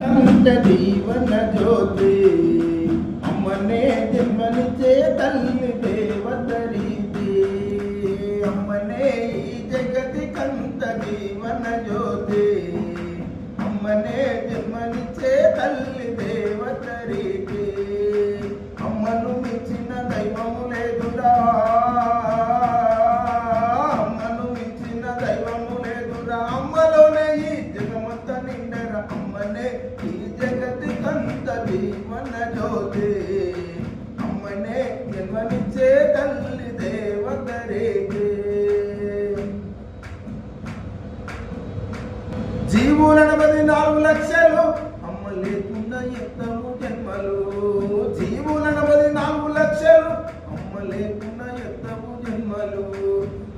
జీవన జ్యోతి అమ్మనే జన్మనిచ్చే తల్లి దేవతరీతి అమ్మనే ఈ జగతి కంత జీవన జ్యోతి అమ్మనే జన్మనిచ్చే తల్లి దేవతరీతి అమ్మను మించిన దైవము లేదురా అమ్మను మించిన దైవము లేదురా అమ్మలోనే ఈ జగమంత నిండరా అమ్మనే ఈ జగతి కంత జీవన జ్యోతి అమ్మనే జన్మనిచ్చే తల్లి దేవతరీతి జీవుల 84 లక్షలు అమ్మ లేకుండా ఎత్తము జన్మలు జీవుల 84 లక్షలు అమ్మ లేకుండా ఎత్తము జన్మలు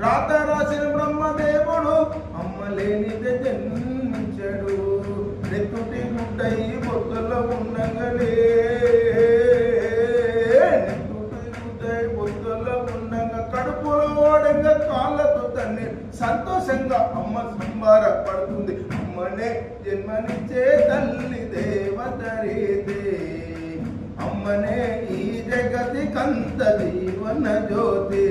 రాత రాసిన బ్రహ్మదేవుడు అమ్మ లేనిదే జన్మించడు నెత్తుటి గుడ్డై బొత్తులో ఉండగలే నెత్తుటి గుడ్డై బొత్తులో ఉండగా కడుపులో ఓడంగా కాళ్ళతో తన్ని సంతోషంగా అమ్మ సంబరపడుతుంది అమ్మనే జన్మనిచ్చే తల్లి దేవతరీతి అమ్మనే ఈ జగతి కంత జీవన జ్యోతి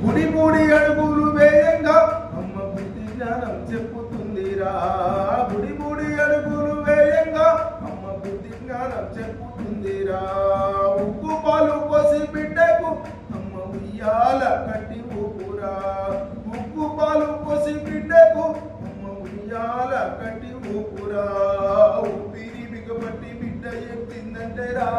గుడి గుడి అడుగులు వేయంగా అమ్మ బుద్ధి జ్ఞానం చెప్పుతుందిరా గుడి గుడి అడుగులు వేయంగా అమ్మ బుద్ధి జ్ఞానం చెప్పుతుందిరా ఉప్పు పాలు పోసి బిడ్డకు అమ్మ ఉయ్యాల కట్టి ఊపురా ఉప్పు పాలు పోసి బిడ్డకు అమ్మ ఉయ్యాల కట్టి ఊపురా ఊపిరి బిగబట్టి బిడ్డ ఎత్తిందంటేరా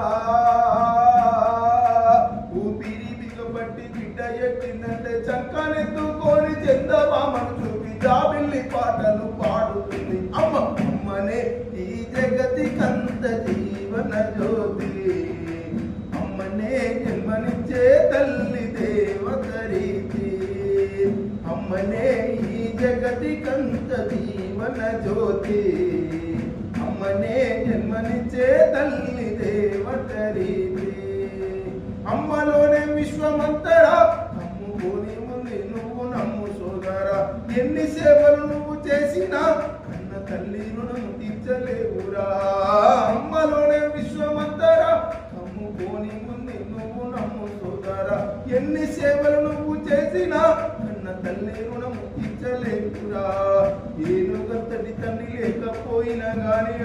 ఊపిరి బిగబట్టి బిడ్డ ఎత్తిందంటే చక్కనెత్తుకొని చందమామను చూపి జాబిల్లి పాటలు పాడుతుంది అమ్మ అమ్మనే ఈ జగతి కంత జీవన జ్యోతి అమ్మనే జన్మనిచ్చే తల్లి దేవతరీతి అమ్మనే ఈ జగతి కంత జీవన జ్యోతి అమ్మనే జన్మనిచ్చే తల్లి దేవతరీతి అమ్మలోనే విశ్వమంతరా నమ్ముకొని ఉంది నువ్వు నమ్ము సోదరా ఎన్ని సేవలు నువ్వు చేసినా కన్న తల్లి రుణము తీర్చలేవురా అమ్మలోనే విశ్వమంతరా నమ్ముకొని ఉంది నువ్వు నమ్ము సోదరా ఎన్ని సేవలు నువ్వు చేసినా కన్న తల్లి రుణము తీర్చలేవురా ఏనుగంతటి తండ్రి లేకపోయినా గాని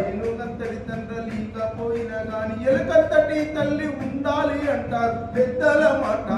ఏనుగంతటి తండ్రి లేకపోయినా గాని ఎలుకంతటి తల్లి ఉండాలి అంటారు పెద్దల మాట.